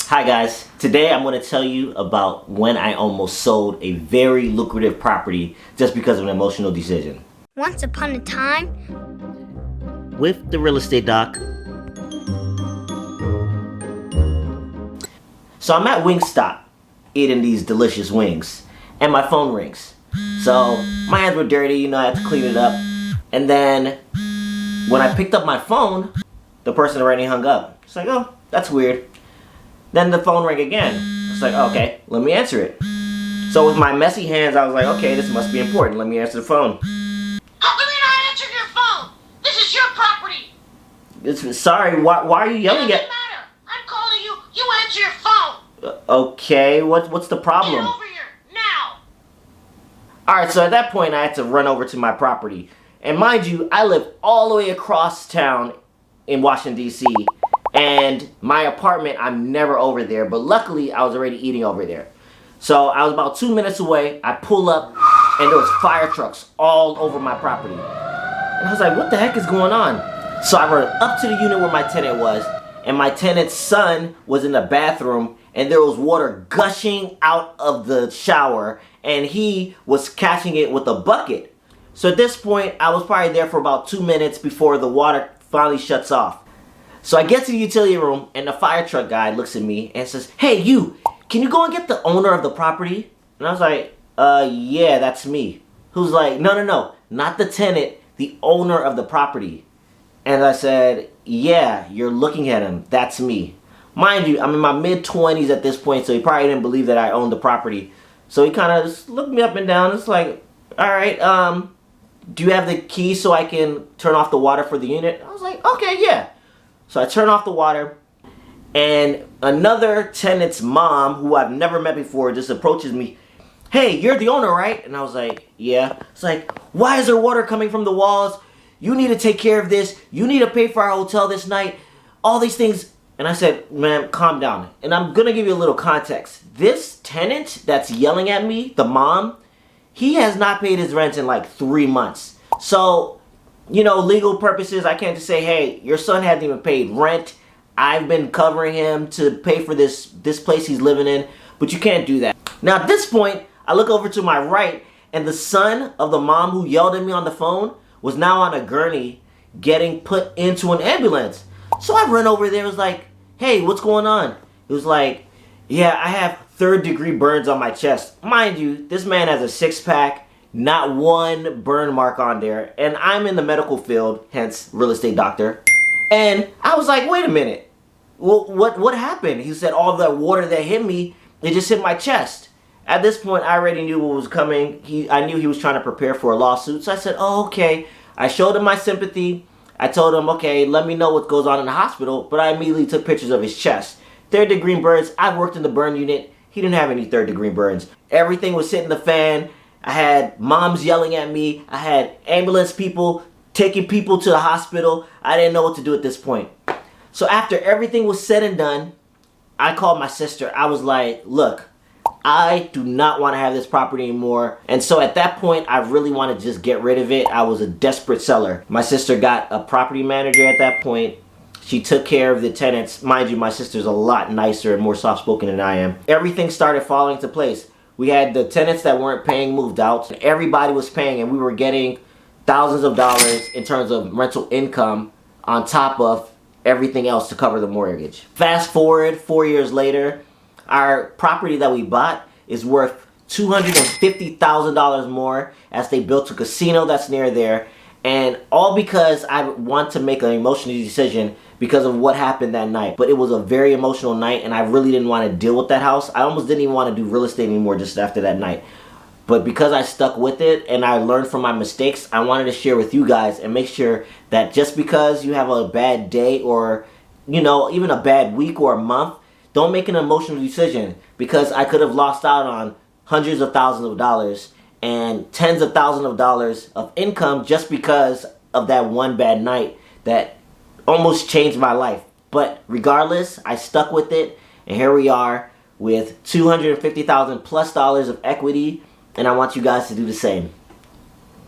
Hi guys, today I'm going to tell you about when I almost sold a very lucrative property just because of an emotional decision. Once upon a time, With the real estate doc. So I'm at Wingstop eating these delicious wings and my phone rings. So my hands were dirty, I had to clean it up. And then when I picked up my phone, the person already hung up. It's like, oh, that's weird. Then the phone rang again. It's like, okay, let me answer it. So with my messy hands, I was like, okay, this must be important. Let me answer the phone. How come you're not answering your phone? This is your property. Sorry, why are you yelling It at... doesn't matter. I'm calling you. You answer your phone. Okay, what's the problem? Get over here, now. Alright, so at that point, I had to run over to my property. And mind you, I live all the way across town in Washington, D.C., and my apartment, I'm never over there, but luckily I was already eating over there. So I was about 2 minutes away. I pull up and there was fire trucks all over my property. And I was like, what the heck is going on? So I run up to the unit where my tenant was, and my tenant's son was in the bathroom, and there was water gushing out of the shower, and he was catching it with a bucket. So at this point, I was probably there for about 2 minutes before the water finally shuts off. So I get to the utility room, and the fire truck guy looks at me and says, hey, you, can you go and get the owner of the property? And I was like, yeah, that's me. Who's like, no, not the tenant, the owner of the property. And I said, yeah, you're looking at him, that's me. Mind you, I'm in my mid-20s at this point, so he probably didn't believe that I owned the property. So he kind of just looked me up and down. It's like, all right, do you have the key so I can turn off the water for the unit? I was like, okay, yeah. So I turn off the water, and another tenant's mom, who I've never met before, just approaches me. Hey, you're the owner, right? And I was like, yeah. It's like, why is there water coming from the walls? You need to take care of this. You need to pay for our hotel this night. All these things. And I said, ma'am, calm down. And I'm going to give you a little context. This tenant that's yelling at me, the mom, he has not paid his rent in like 3 months. So, legal purposes, I can't just say, hey, your son hasn't even paid rent. I've been covering him to pay for this place he's living in. But you can't do that. Now, at this point, I look over to my right, and the son of the mom who yelled at me on the phone was now on a gurney getting put into an ambulance. So I run over there, was like, hey, what's going on? It was like, yeah, I have third-degree burns on my chest. Mind you, this man has a six-pack, not one burn mark on there, and I'm in the medical field, hence real estate doctor. And I was like, wait a minute, well, what happened? He said all the water that hit me, it just hit my chest. At this point, I already knew what was coming. I knew he was trying to prepare for a lawsuit, so I said, oh, okay. I showed him my sympathy. I told him, okay, let me know what goes on in the hospital, but I immediately took pictures of his chest. Third-degree burns. I worked in the burn unit. He didn't have any third-degree burns. Everything was hitting the fan. I had moms yelling at me. I had ambulance people taking people to the hospital. I didn't know what to do at this point. So after everything was said and done, I called my sister. I was like, look, I do not want to have this property anymore. And so at that point, I really wanted to just get rid of it. I was a desperate seller. My sister got a property manager at that point. She took care of the tenants. Mind you, my sister's a lot nicer and more soft-spoken than I am. Everything started falling into place. We had the tenants that weren't paying moved out. Everybody was paying, and we were getting thousands of dollars in terms of rental income on top of everything else to cover the mortgage. Fast forward 4 years later, our property that we bought is worth $250,000 more, as they built a casino that's near there. And all because I want to make an emotional decision because of what happened that night. But it was a very emotional night, and I really didn't want to deal with that house. I almost didn't even want to do real estate anymore just after that night. But because I stuck with it and I learned from my mistakes, I wanted to share with you guys and make sure that just because you have a bad day or, even a bad week or a month, don't make an emotional decision, because I could have lost out on hundreds of thousands of dollars and tens of thousands of dollars of income just because of that one bad night that almost changed my life. But regardless, I stuck with it, and here we are with $250,000 plus of equity, and I want you guys to do the same.